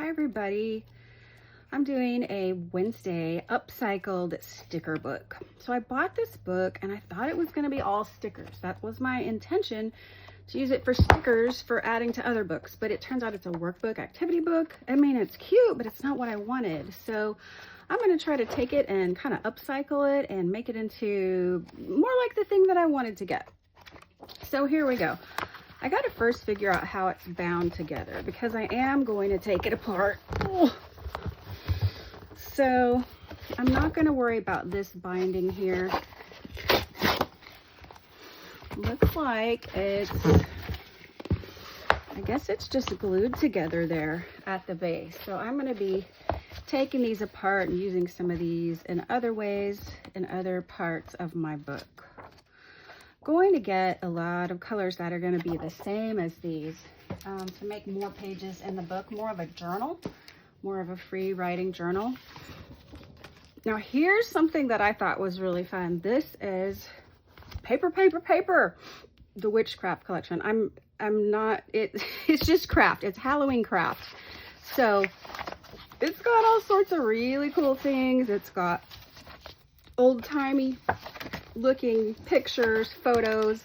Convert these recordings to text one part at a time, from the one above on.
Hi everybody. I'm doing a Wednesday upcycled sticker book. So I bought this book and I thought it was going to be all stickers. That was my intention, to use it for stickers for adding to other books, but it turns out it's a workbook, activity book. I mean, it's cute, but it's not what I wanted. So I'm going to try to take it and kind of upcycle it and make it into more like the thing that I wanted to get. So here we go. I got to first figure out how it's bound together because I am going to take it apart. Oh. So I'm not going to worry about this binding here. Looks like it's, I guess it's just glued together there at the base. So I'm going to be taking these apart and using some of these in other ways in other parts of my book. Going to get a lot of colors that are going to be the same as these to make more pages in the book, more of a journal, more of a free writing journal. Now here's something that I thought was really fun. This is paper, the witchcraft collection. I'm not, it's just craft. It's Halloween craft. So it's got all sorts of really cool things. It's got old-timey looking pictures, photos,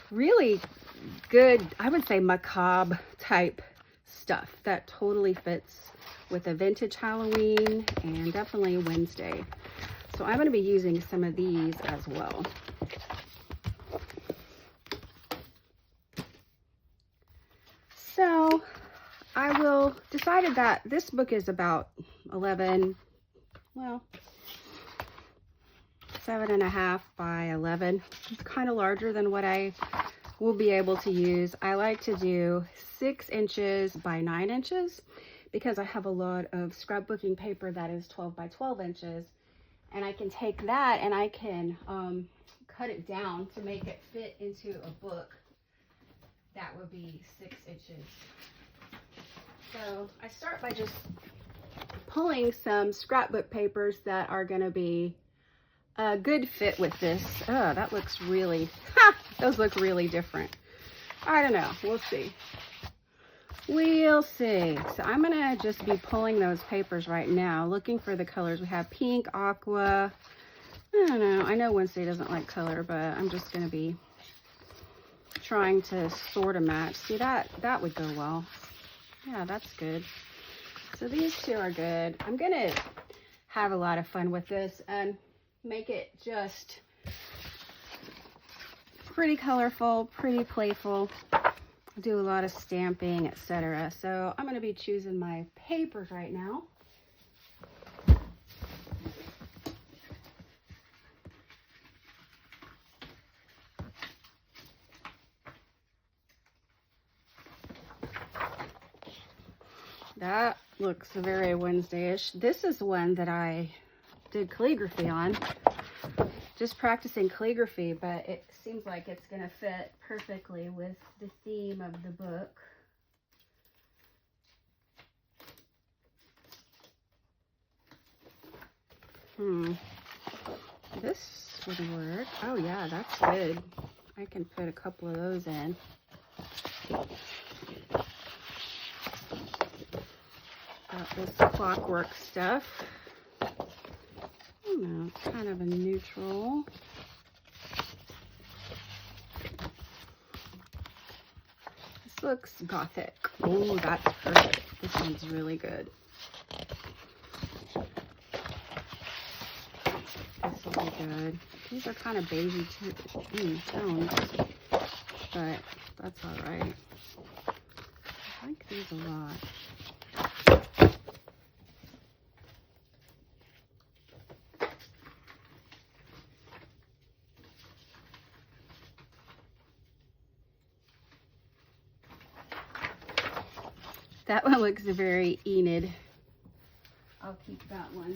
really good, I would say macabre type stuff that totally fits with a vintage Halloween and definitely Wednesday. So I'm going to be using some of these as well. So I will decided that this book is about 11, well, 7.5 by 11. It's kind of larger than what I will be able to use. I like to do 6 inches by 9 inches because I have a lot of scrapbooking paper that is 12 by 12 inches. And I can take that and I can cut it down to make it fit into a book that would be 6 inches. So I start by just pulling some scrapbook papers that are going to be a good fit with this. Oh, that looks really, those look really different. I don't know. We'll see. We'll see. So I'm going to just be pulling those papers right now, looking for the colors. We have pink, aqua. I don't know. I know Wednesday doesn't like color, but I'm just going to be trying to sort of match. See, that would go well. Yeah, that's good. So these two are good. I'm going to have a lot of fun with this and make it just pretty colorful, pretty playful. Do a lot of stamping, etc. So I'm going to be choosing my papers right now. That looks very Wednesday-ish. This is one that I did calligraphy on. Just practicing calligraphy, but it seems like it's going to fit perfectly with the theme of the book. This would work. Oh yeah, that's good. I can put a couple of those in. Got this clockwork stuff. I don't know, it's kind of a neutral. This looks gothic. Oh, that's perfect. This one's really good. This will be good. These are kind of beigey tones, but that's all right. I like these a lot. That one looks very Enid. I'll keep that one.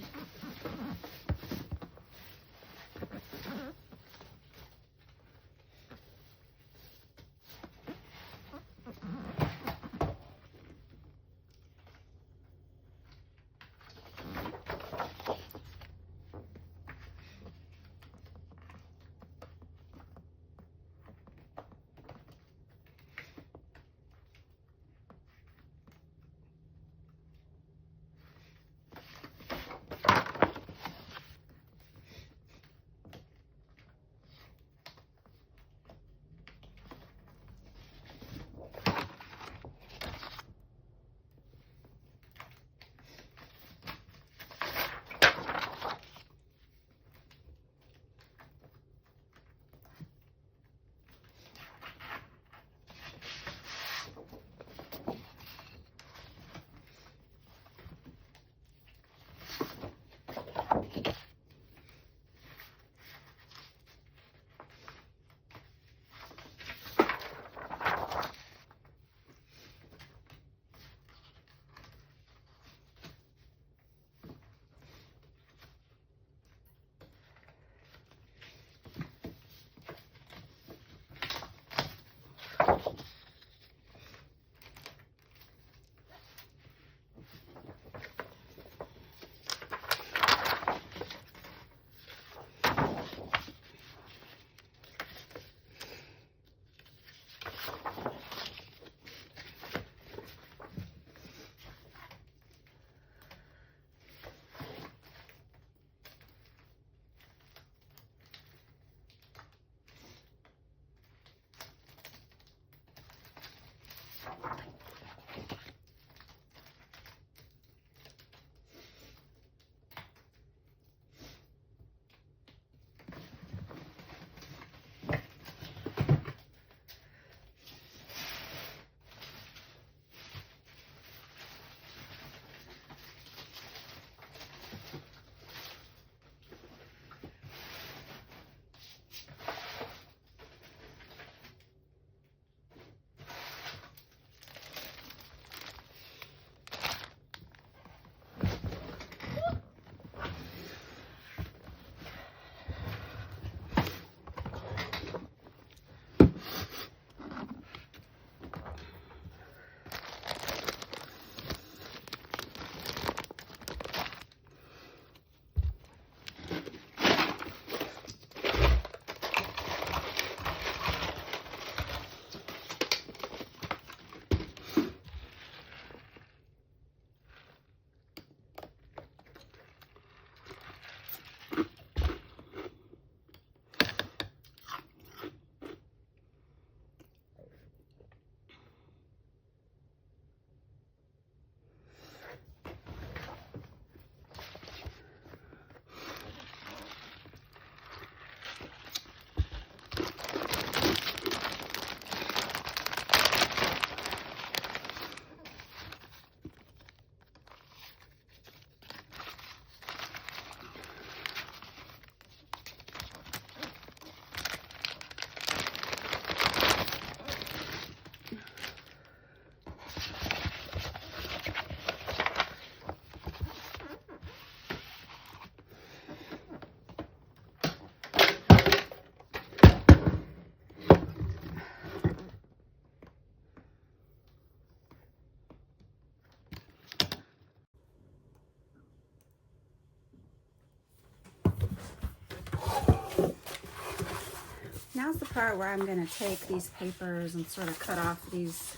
Now's the part where I'm going to take these papers and sort of cut off these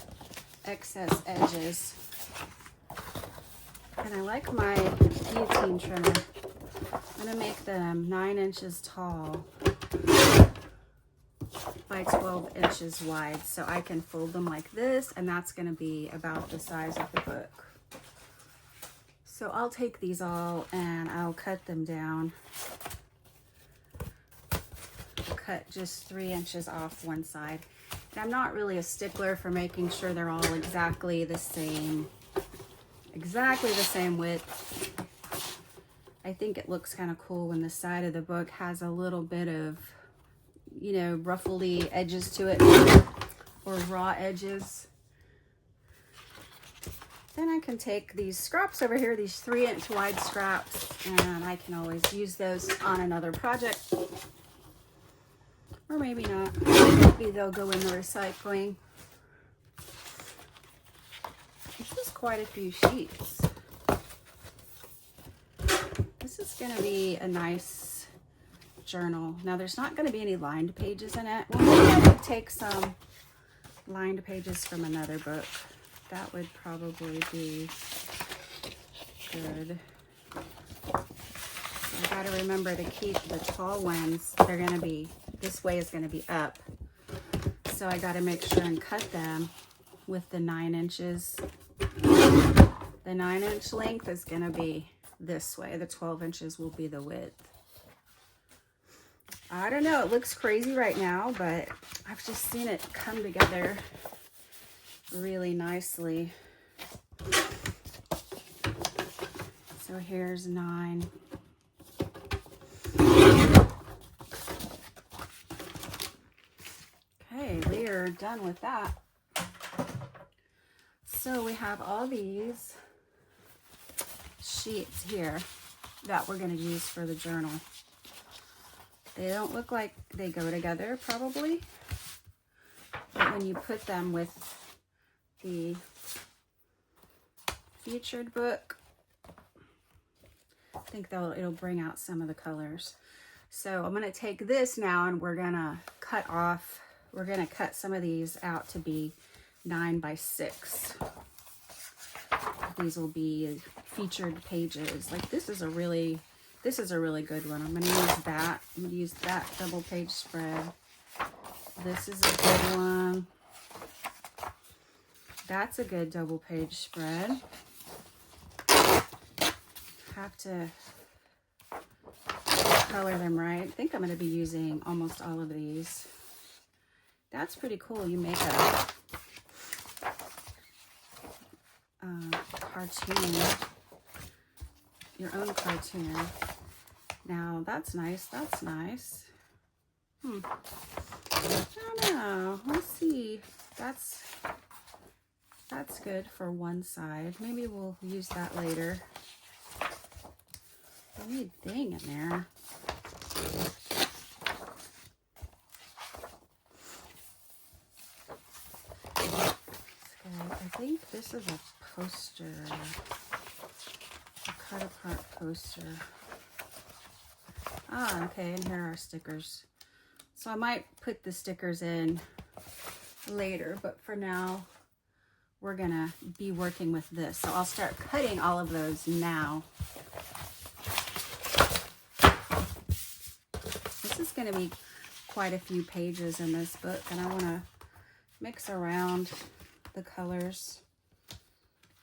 excess edges. And I like my guillotine trimmer. I'm going to make them 9 inches tall by 12 inches wide, so I can fold them like this, and that's going to be about the size of the book. So I'll take these all and I'll cut them down. Cut just 3 inches off one side. And I'm not really a stickler for making sure they're all exactly the same width. I think it looks kind of cool when the side of the book has a little bit of, you know, ruffly edges to it, or raw edges. Then I can take these scraps over here, these 3-inch wide scraps, and I can always use those on another project. Or maybe not. Maybe they'll go in the recycling. This is quite a few sheets. This is going to be a nice journal. Now, there's not going to be any lined pages in it. Well, maybe I could take some lined pages from another book. That would probably be good. I got to remember to keep the tall ones. They're going to be, this way is going to be up. So I got to make sure and cut them with the 9 inches. The 9-inch length is going to be this way. The 12 inches will be the width. I don't know. It looks crazy right now, but I've just seen it come together really nicely. So here's 9. Okay, we are done with that. So we have all these sheets here that we're going to use for the journal. They don't look like they go together probably, but when you put them with the featured book, I think it'll bring out some of the colors. So I'm going to take this now and we're going to cut some of these out to be 9 by 6. These will be featured pages. Like this is a really good one. I'm going to use that. I'm going to use that double page spread. This is a good one. That's a good double page spread. Have to color them right. I think I'm going to be using almost all of these. That's pretty cool. You make a cartoon, your own cartoon. Now that's nice. That's nice. I don't know. Let's see. That's good for one side. Maybe we'll use that later. I need thing in there. I think this is a poster, a cut apart poster. Ah, okay, and here are stickers. So I might put the stickers in later, but for now, we're gonna be working with this. So I'll start cutting all of those now. This is gonna be quite a few pages in this book, and I wanna mix around the colors.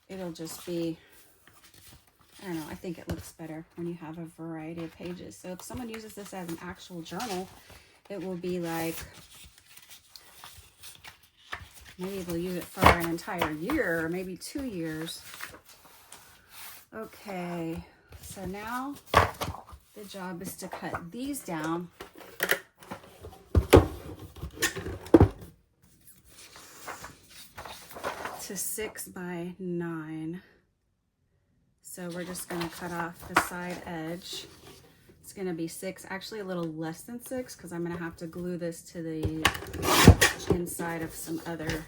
It'll just be, I don't know, I think it looks better when you have a variety of pages. So if someone uses this as an actual journal, it will be like, maybe they'll use it for an entire year or maybe 2 years. Okay, so now the job is to cut these down. To 6 by 9. So we're just going to cut off the side edge. It's going to be 6, actually a little less than 6, because I'm going to have to glue this to the inside of some other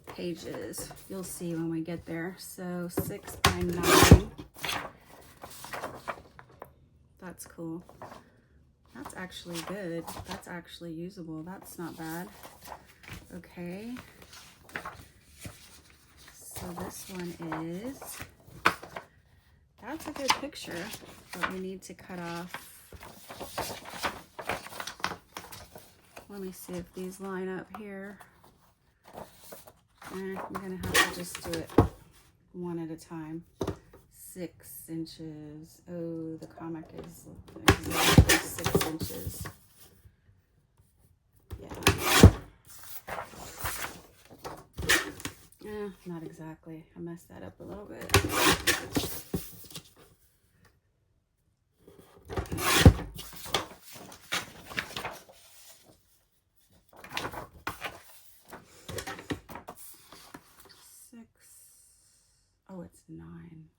pages. You'll see when we get there. So 6 by 9. That's cool. That's actually good. That's actually usable. That's not bad. Okay. So this one is, that's a good picture, but we need to cut off. Let me see if these line up here. I'm gonna have to just do it one at a time. 6 inches. Oh, the comic is exactly 6 inches. Yeah. Not exactly. I messed that up a little bit. Oh, it's 9.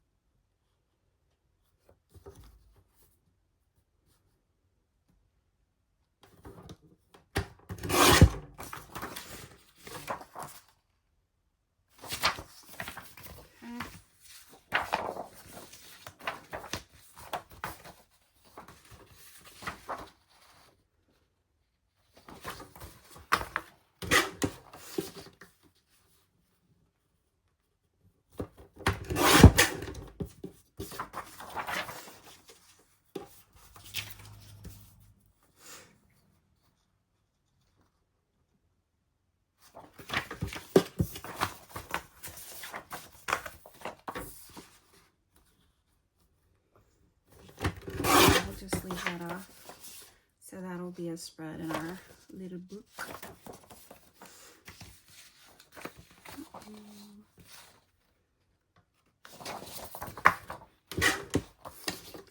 Just leave that off. So that'll be a spread in our little book.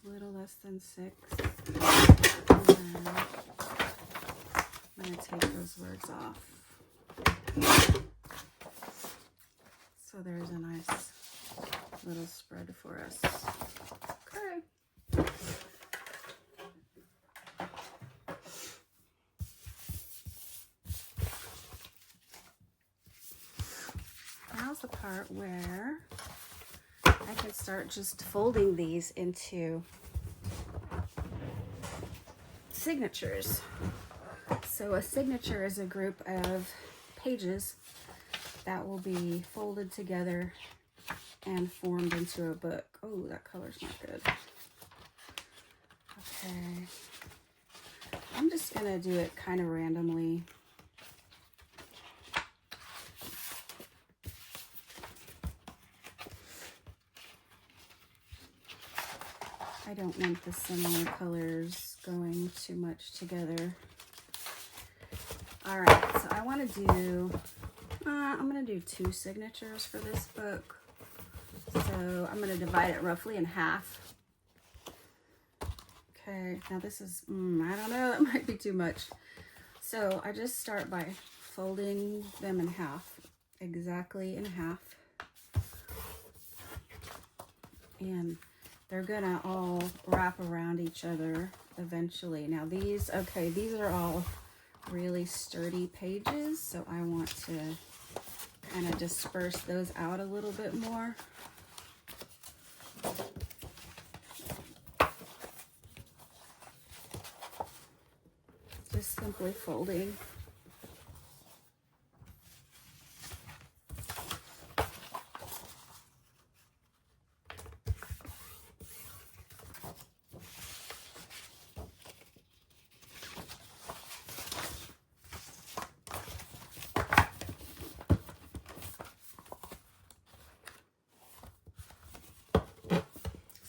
A little less than 6. And then I'm going to take those words off. So there's a nice little spread for us. Okay. Now's the part where I can start just folding these into signatures. So a signature is a group of pages that will be folded together and formed into a book. Oh, that color's not good. Okay. I'm just gonna do it kind of randomly. I don't want the similar colors going too much together. All right, so I want to do, I'm going to do 2 signatures for this book. So I'm going to divide it roughly in half. Okay, now this is, I don't know, that might be too much. So I just start by folding them in half, exactly in half. And they're gonna all wrap around each other eventually. Now these, okay, these are all really sturdy pages, so I want to kind of disperse those out a little bit more. Just simply folding.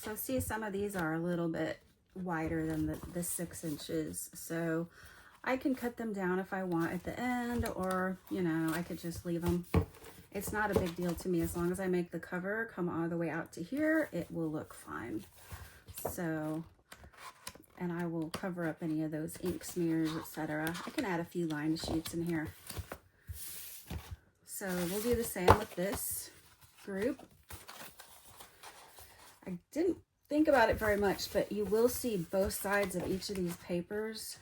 So see, some of these are a little bit wider than the 6 inches. So I can cut them down if I want at the end, or, you know, I could just leave them. It's not a big deal to me. As long as I make the cover come all the way out to here, it will look fine. So, and I will cover up any of those ink smears, etc. I can add a few line sheets in here. So we'll do the same with this group. I didn't think about it very much, but you will see both sides of each of these papers.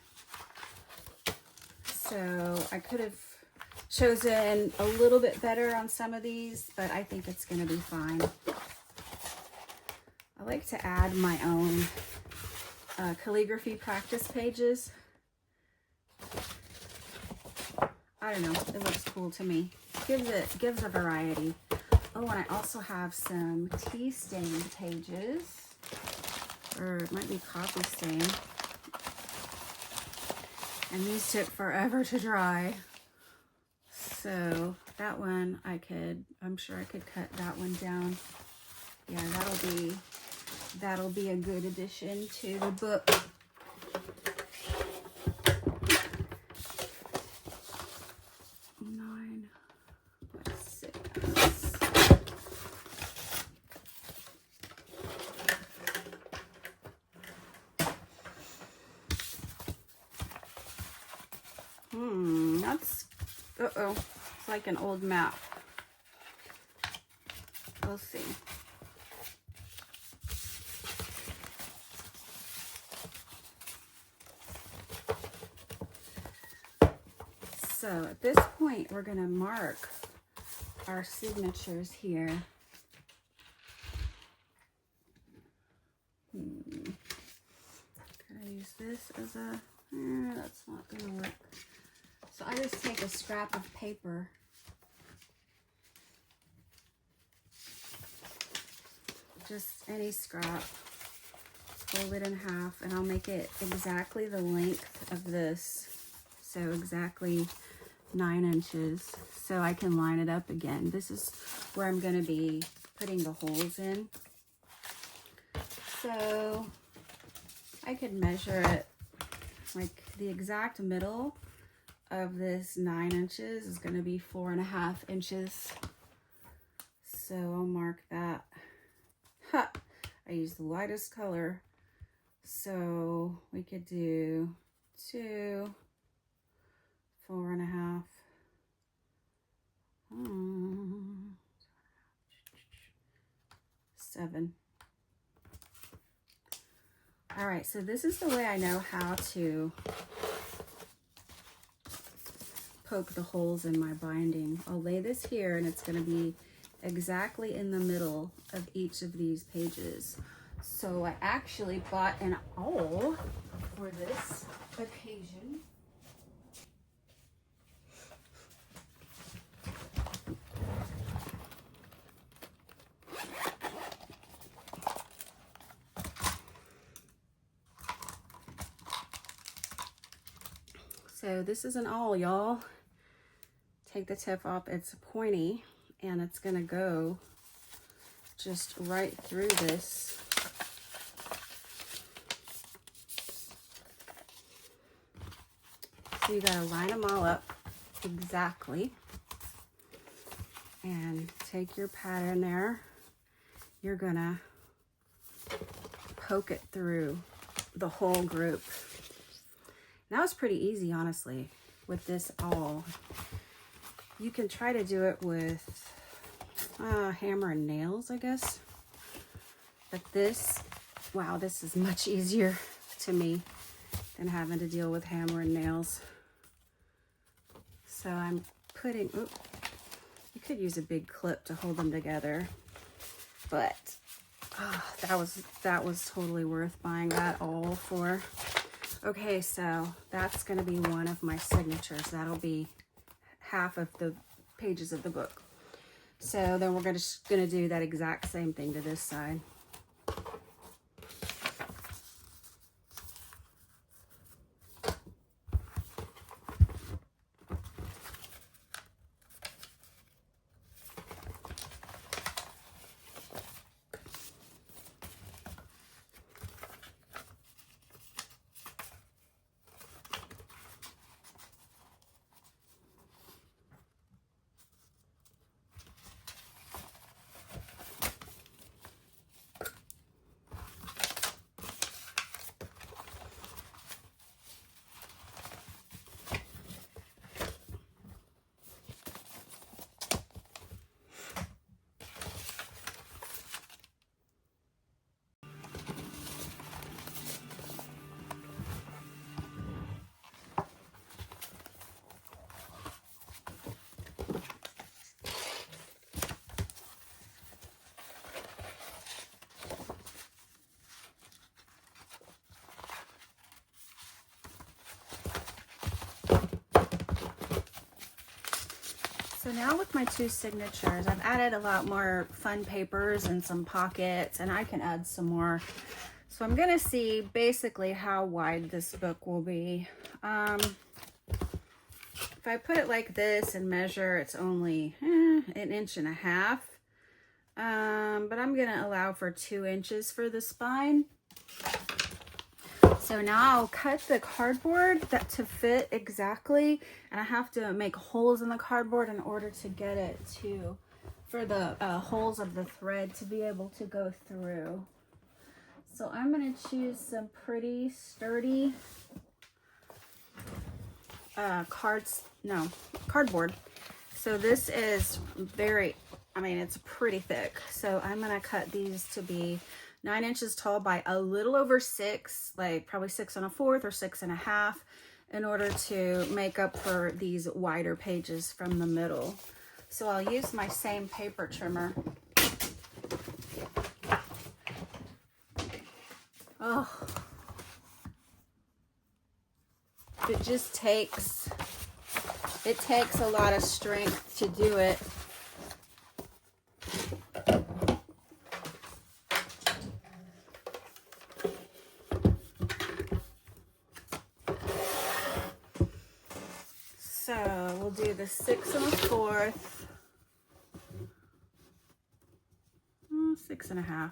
So I could have chosen a little bit better on some of these, but I think it's going to be fine. I like to add my own calligraphy practice pages. I don't know, it looks cool to me. Gives a variety. Oh, and I also have some tea stained pages, or it might be coffee stained. And these took forever to dry. So that one I'm sure I could cut that one down. Yeah, that'll be a good addition to the book. That's, it's like an old map. We'll see. So at this point, we're going to mark our signatures here. Can I use this as a, that's not going to work. So I just take a scrap of paper, just any scrap, fold it in half, and I'll make it exactly the length of this. So exactly 9 inches, so I can line it up again. This is where I'm going to be putting the holes in. So I could measure it, like the exact middle of this 9 inches is going to be 4.5 inches. So I'll mark that. Ha! I used the lightest color. So we could do 2, 4.5. 7. All right, so this is the way I know how to poke the holes in my binding. I'll lay this here, and it's going to be exactly in the middle of each of these pages. So I actually bought an awl for this occasion. So this is an awl, y'all. Take the tip off, it's pointy, and it's gonna go just right through this. So you gotta line them all up exactly, and take your pattern there. You're gonna poke it through the whole group. That was pretty easy, honestly, with this awl. You can try to do it with hammer and nails, I guess. But this, wow, this is much easier to me than having to deal with hammer and nails. So I'm putting, you could use a big clip to hold them together, but that was totally worth buying that awl for. Okay, so that's going to be one of my signatures. That'll be half of the pages of the book. So then we're going to do that exact same thing to this side. So now with my 2 signatures, I've added a lot more fun papers and some pockets, and I can add some more. So I'm gonna see basically how wide this book will be. If I put it like this and measure, it's only 1.5 inches. But I'm gonna allow for 2 inches for the spine. So now I'll cut the cardboard to fit exactly, and I have to make holes in the cardboard in order to get it for the holes of the thread to be able to go through. So I'm going to choose some pretty sturdy cardboard. So this is it's pretty thick. So I'm going to cut these to be 9 inches tall by a little over 6, like probably 6 1/4 or 6 1/2, in order to make up for these wider pages from the middle. So I'll use my same paper trimmer. Oh, it just takes a lot of strength to do it. So we'll do the 6 1/4, 6 1/2.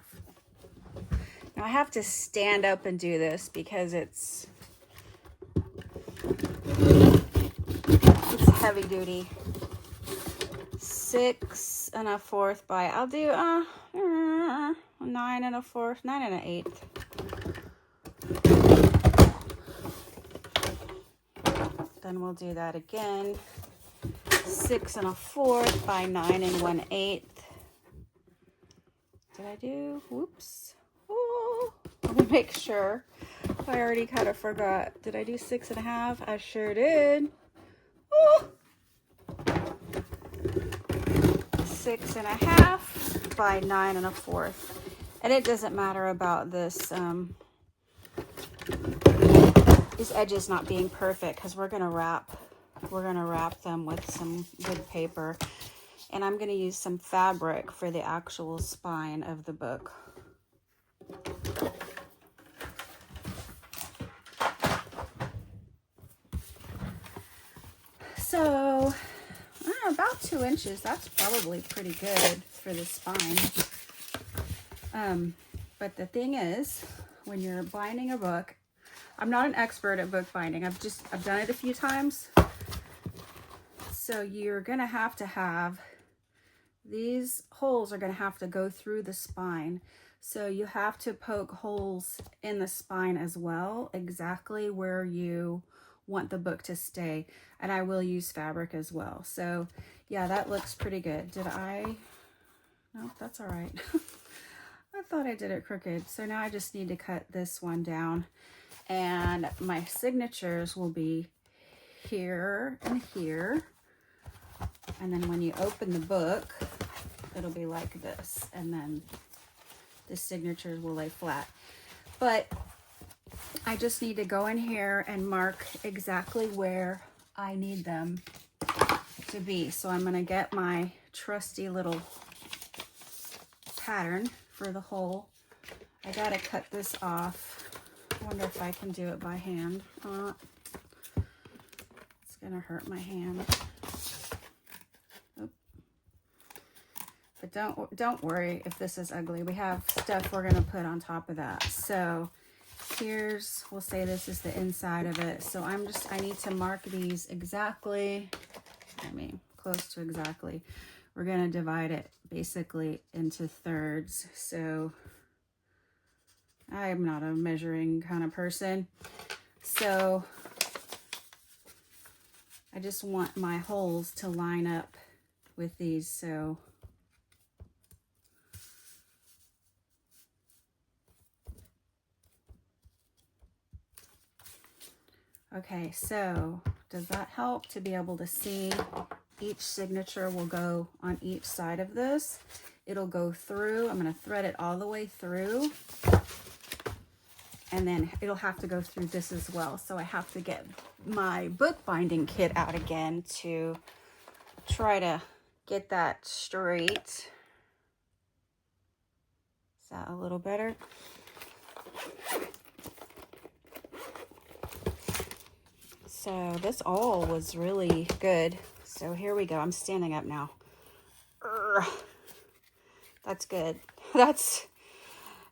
Now I have to stand up and do this because it's heavy duty. 6 1/4 by, I'll do 9 1/4, 9 1/8. Then we'll do that again. 6 1/4 by 9 1/8. Did I do? Whoops. Oh, let me make sure. I already kind of forgot. Did I do 6 1/2? I sure did. Oh. 6 1/2 by 9 1/4. And it doesn't matter about this. These edges not being perfect, because we're gonna wrap them with some good paper, and I'm gonna use some fabric for the actual spine of the book. So about 2 inches, that's probably pretty good for the spine. But the thing is, when you're binding a book, I'm not an expert at book binding. I've done it a few times. So you're gonna have these holes are gonna have to go through the spine. So you have to poke holes in the spine as well, exactly where you want the book to stay. And I will use fabric as well. So yeah, that looks pretty good. No, that's all right. I thought I did it crooked. So now I just need to cut this one down. And my signatures will be here and here. And then when you open the book, it'll be like this. And then the signatures will lay flat. But I just need to go in here and mark exactly where I need them to be. So I'm going to get my trusty little pattern for the hole. I got to cut this off. I wonder if I can do it by hand. It's going to hurt my hand. Oop. But don't worry if this is ugly. We have stuff we're going to put on top of that. So we'll say this is the inside of it. So I need to mark these exactly, close to exactly. We're going to divide it basically into thirds. So I'm not a measuring kind of person. So I just want my holes to line up with these. So okay, so does that help to be able to see? Each signature will go on each side of this. It'll go through. I'm going to thread it all the way through. And then it'll have to go through this as well. So I have to get my bookbinding kit out again to try to get that straight. Is that a little better? So this awl was really good. So here we go. I'm standing up now. That's good.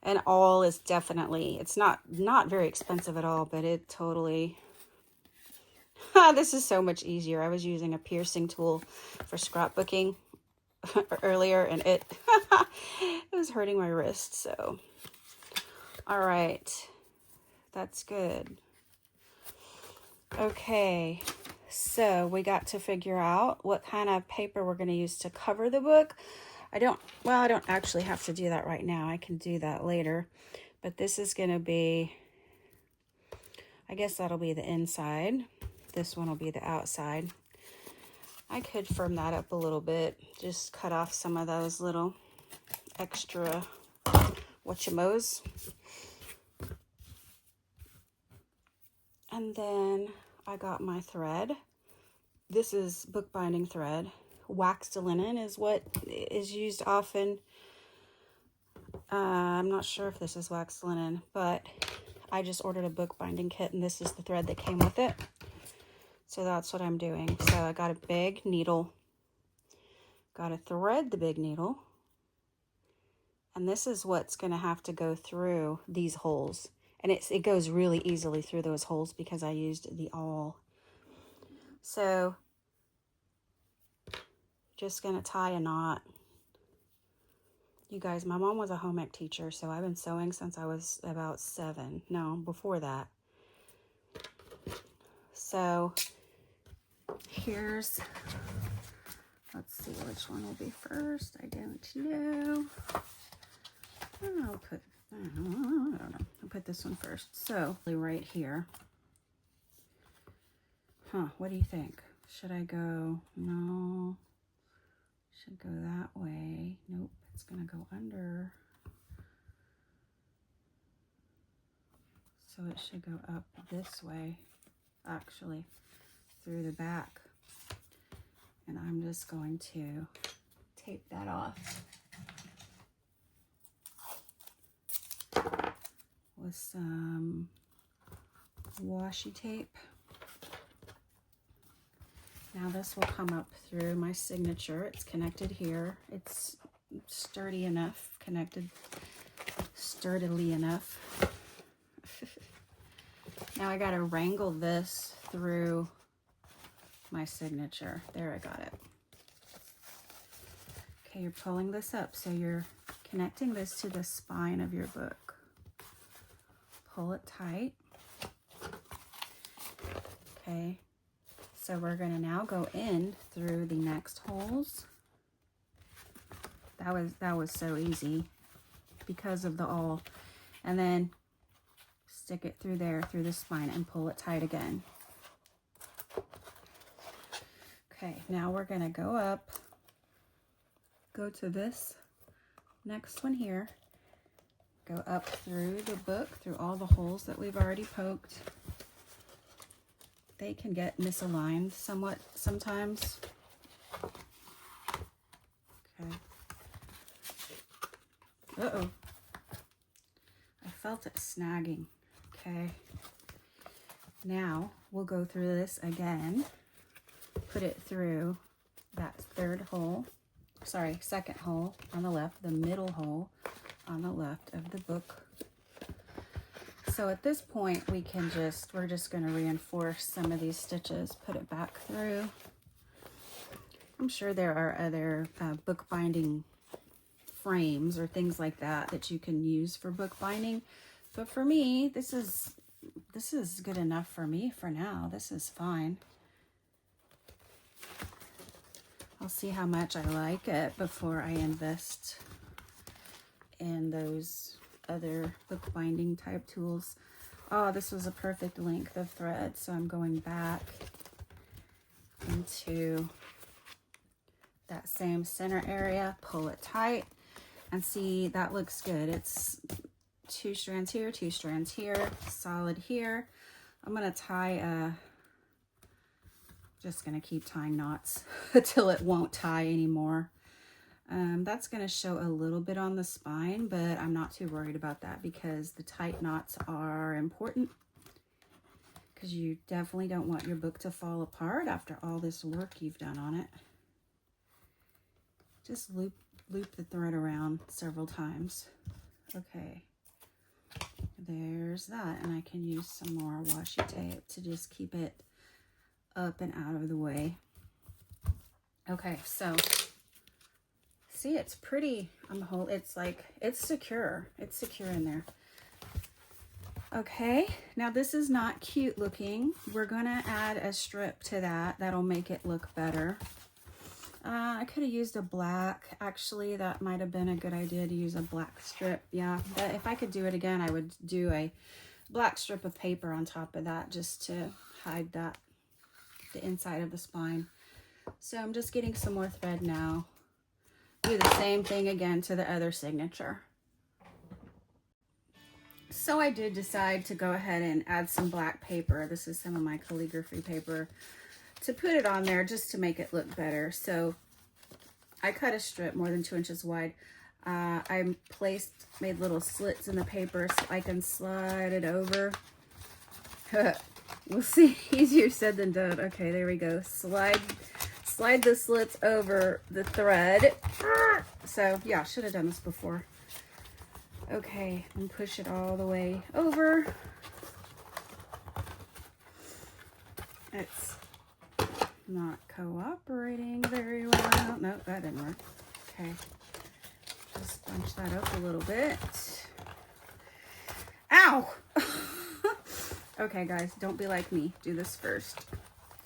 An awl is definitely, it's not very expensive at all, but it totally, this is so much easier. I was using a piercing tool for scrapbooking earlier, and it was hurting my wrist. So, all right, that's good. Okay, so we got to figure out what kind of paper we're going to use to cover the book. I don't actually have to do that right now. I can do that later. But this is going to be, I guess that'll be the inside. This one will be the outside. I could firm that up a little bit. Just cut off some of those little extra whatchamos. And then I got my thread. This is bookbinding thread. Waxed linen is what is used often. I'm not sure if this is waxed linen, but I just ordered a bookbinding kit, and this is the thread that came with it. So that's what I'm doing. So I got a big needle. Got to thread the big needle. And this is what's going to have to go through these holes. And it goes really easily through those holes because I used the awl. So just going to tie a knot. You guys, my mom was a home ec teacher, so I've been sewing since I was about 7. No, before that. So here's, let's see which one will be first. I don't know. I'll put, I don't know. I'll put this one first. So right here. What do you think? Should I go? No. Should go that way. Nope, it's gonna go under. So it should go up this way, actually, through the back. And I'm just going to tape that off with some washi tape. Now this will come up through my signature. It's connected here. It's sturdy enough, connected sturdily enough. Now I gotta wrangle this through my signature. There, I got it. Okay, you're pulling this up, so you're connecting this to the spine of your book. Pull it tight. Okay. So we're going to now go in through the next holes. That was so easy because of the awl. And then stick it through there, through the spine, and pull it tight again. Okay, now we're going to go up, go to this next one here, go up through the book, through all the holes that we've already poked. They can get misaligned somewhat sometimes. Okay. Uh-oh. I felt it snagging. Okay. Now we'll go through this again. Put it through that second hole on the left, the middle hole on the left of the book. So at this point, we're just going to reinforce some of these stitches, put it back through. I'm sure there are other bookbinding frames or things like that you can use for bookbinding. But for me, this is good enough for me for now. This is fine. I'll see how much I like it before I invest in those other bookbinding type tools. Oh, this was a perfect length of thread, so I'm going back into that same center area, pull it tight, and see, that looks good. It's 2 strands here, 2 strands here, solid here. I'm going to tie Just gonna keep tying knots until it won't tie anymore. That's gonna show a little bit on the spine, but I'm not too worried about that because the tight knots are important, because you definitely don't want your book to fall apart after all this work you've done on it. Just loop the thread around several times. Okay, there's that, and I can use some more washi tape to just keep it up and out of the way. Okay, so see, it's pretty. It's like, it's secure. It's secure in there. Okay, now this is not cute looking. We're gonna add a strip to that. That'll make it look better. I could have used a black. Actually, that might have been a good idea to use a black strip. Yeah, but if I could do it again, I would do a black strip of paper on top of that just to hide that, the inside of the spine. So I'm just getting some more thread now. Do the same thing again to the other signature. So I did decide to go ahead and add some black paper. This is some of my calligraphy paper, to put it on there just to make it look better. So I cut a strip more than 2 inches wide. I made little slits in the paper so I can slide it over. We'll see, easier said than done. Okay, there we go. Slide the slits over the thread. So yeah, should have done this before. Okay, and push it all the way over. It's not cooperating very well. Nope, that didn't work. Okay, just bunch that up a little bit. Ow! Okay, guys, don't be like me. Do this first.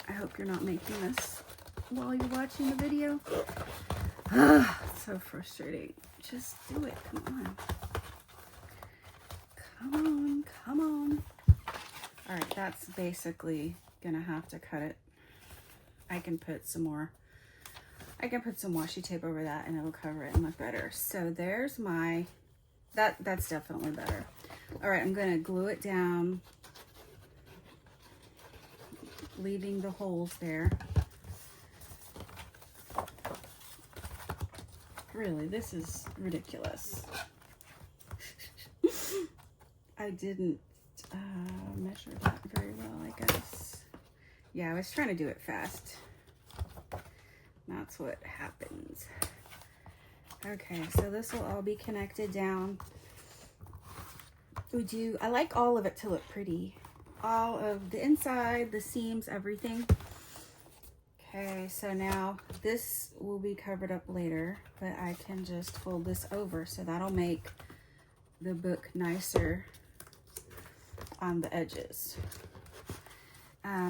I hope you're not making this while you're watching the video. So frustrating. Just do it. Come on. Come on. Come on. All right, that's basically gonna have to cut it. I can put some washi tape over that and it'll cover it and look better. So there's my, that's definitely better. All right, I'm gonna glue it down, leaving the holes there. Really, this is ridiculous. I didn't measure that very well, I guess. Yeah, I was trying to do it fast. That's what happens. Okay, so this will all be connected down. I like all of it to look pretty. All of the inside, the seams, everything. Okay, so now this will be covered up later, but I can just fold this over, so that'll make the book nicer on the edges.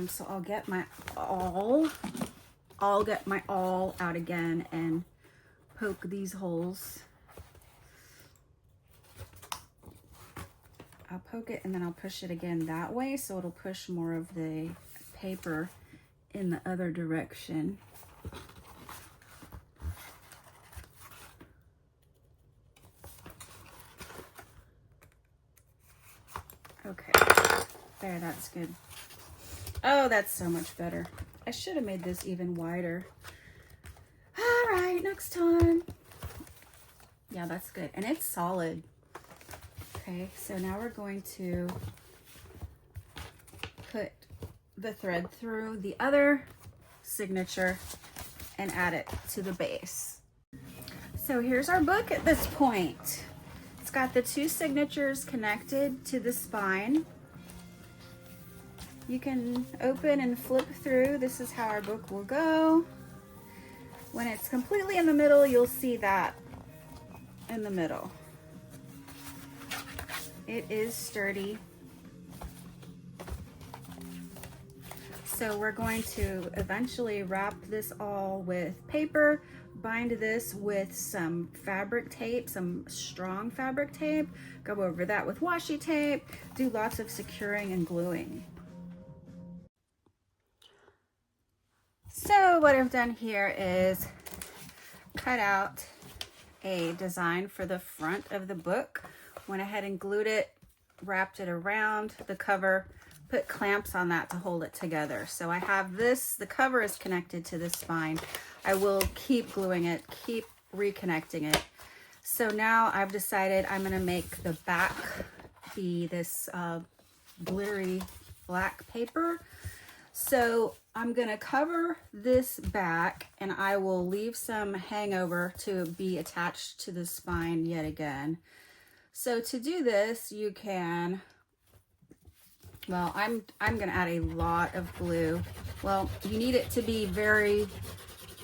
So I'll get my awl out again and poke these holes. I'll poke it and then I'll push it again that way, so it'll push more of the paper in the other direction. Okay, there, that's good. Oh, that's so much better. I should have made this even wider. All right, next time. Yeah, that's good. And it's solid. Okay, so now we're going to put the thread through the other signature and add it to the base. So here's our book at this point. It's got the two signatures connected to the spine. You can open and flip through. This is how our book will go. When it's completely in the middle, you'll see that in the middle. It is sturdy. So we're going to eventually wrap this all with paper, bind this with some fabric tape, some strong fabric tape, go over that with washi tape, do lots of securing and gluing. So what I've done here is cut out a design for the front of the book. Went ahead and glued it, wrapped it around the cover, put clamps on that to hold it together. So I have this, the cover is connected to this spine. I will keep gluing it, keep reconnecting it. So now I've decided I'm gonna make the back be this glittery black paper. So I'm gonna cover this back and I will leave some hangover to be attached to the spine yet again. So to do this, you can, well, I'm gonna add a lot of glue. Well, you need it to be very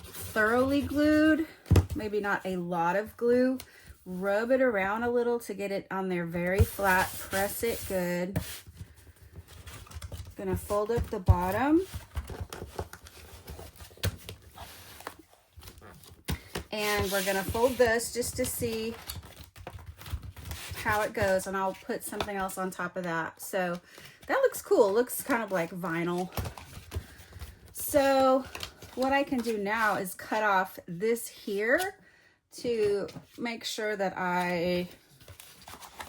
thoroughly glued, maybe not a lot of glue. Rub it around a little to get it on there very flat, press it good. Gonna fold up the bottom. And we're gonna fold this just to see how it goes, and I'll put something else on top of that. So that looks cool. It looks kind of like vinyl. So what I can do now is cut off this here to make sure that I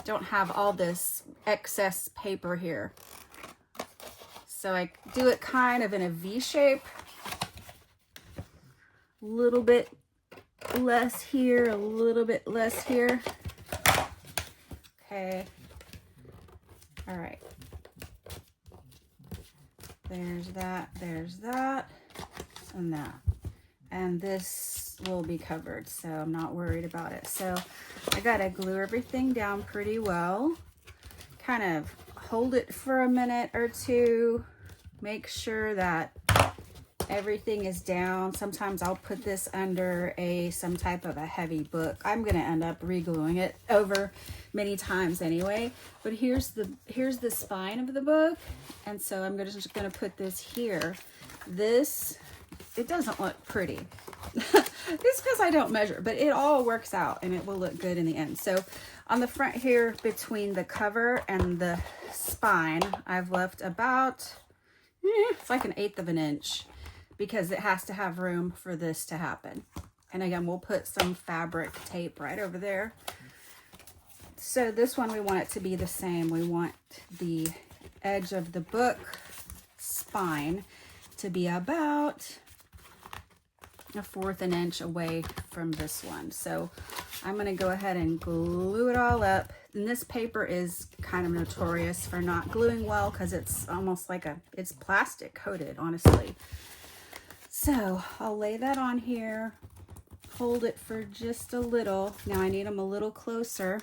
don't have all this excess paper here. So I do it kind of in a V shape, a little bit less here, a little bit less here. Okay, all right. There's that, and that. And this will be covered, so I'm not worried about it. So I gotta glue everything down pretty well. Kind of hold it for a minute or two. Make sure that everything is down. Sometimes I'll put this under some type of a heavy book. I'm gonna end up re-gluing it over many times anyway. But here's the spine of the book, and so I'm just gonna put this here. This, it doesn't look pretty. It's because I don't measure, but it all works out and it will look good in the end. So on the front here, between the cover and the spine, I've left about, it's like 1/8 of an inch, because it has to have room for this to happen. And again, we'll put some fabric tape right over there. So this one, we want it to be the same. We want the edge of the book spine to be about 1/4 of an inch away from this one. So I'm gonna go ahead and glue it all up. And this paper is kind of notorious for not gluing well because it's almost like it's plastic coated, honestly. So I'll lay that on here, hold it for just a little. Now I need them a little closer.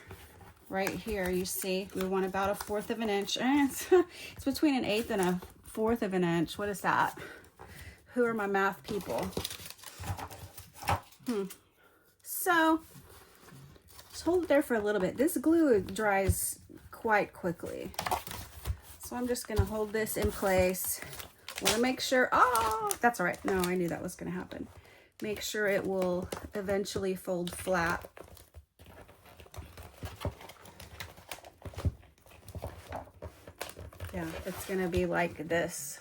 Right here, you see, we want about 1/4 of an inch. It's between 1/8 and 1/4 of an inch. What is that? Who are my math people? So just hold it there for a little bit. This glue dries quite quickly. So I'm just gonna hold this in place. Want to make sure, oh, that's all right. No, I knew that was gonna happen. Make sure it will eventually fold flat. Yeah, it's gonna be like this.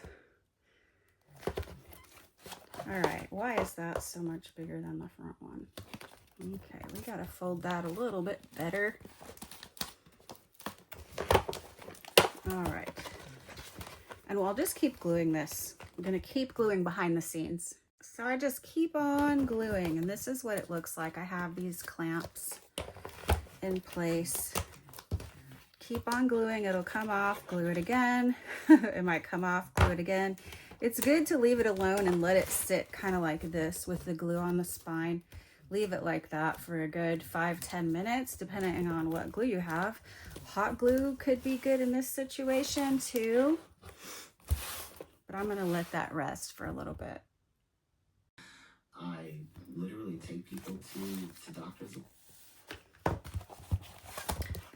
All right, why is that so much bigger than the front one? Okay, we gotta fold that a little bit better. All right, and we'll just keep gluing this. I'm gonna keep gluing behind the scenes. So I just keep on gluing, and this is what it looks like. I have these clamps in place. Keep on gluing, it'll come off, glue it again. It might come off, glue it again. It's good to leave it alone and let it sit kind of like this with the glue on the spine. Leave it like that for a good 5-10 minutes, depending on what glue you have. Hot glue could be good in this situation too, but I'm gonna let that rest for a little bit. I literally take people to doctors.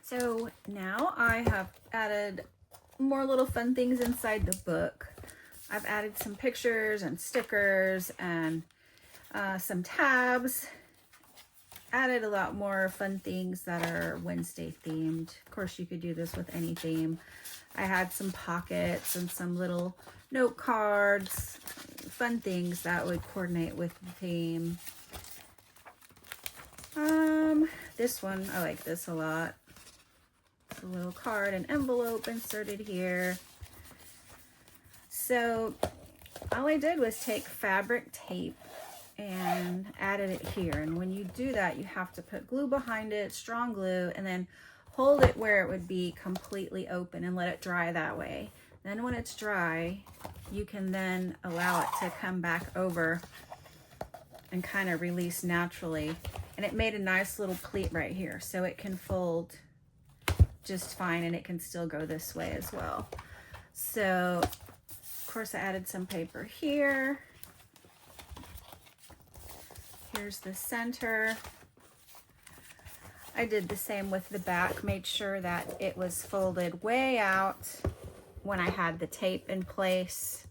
So now I have added more little fun things inside the book. I've added some pictures and stickers and some tabs. Added a lot more fun things that are Wednesday themed. Of course, you could do this with any theme. I had some pockets and some little note cards, fun things that would coordinate with the theme. This one, I like this a lot. It's a little card and envelope inserted here. So all I did was take fabric tape and added it here. And when you do that, you have to put glue behind it, strong glue, and then hold it where it would be completely open and let it dry that way. Then when it's dry, you can then allow it to come back over and kind of release naturally. And it made a nice little pleat right here, so it can fold just fine, and it can still go this way as well. So of course I added some paper here. Here's the center. I did the same with the back, made sure that it was folded way out when I had the tape in place,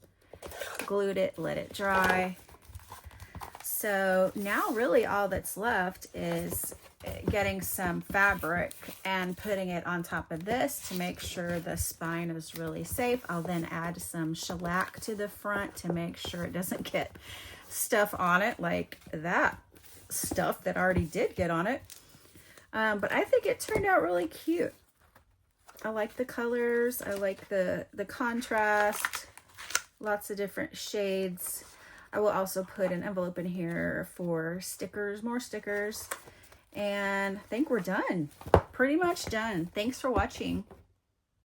glued it, let it dry. So now really all that's left is getting some fabric and putting it on top of this to make sure the spine is really safe. I'll then add some shellac to the front to make sure it doesn't get stuff on it like that stuff that already did get on it. But I think it turned out really cute. I like the colors. I like the contrast. Lots of different shades. I will also put an envelope in here for stickers, more stickers. And I think we're done. Pretty much done. Thanks for watching.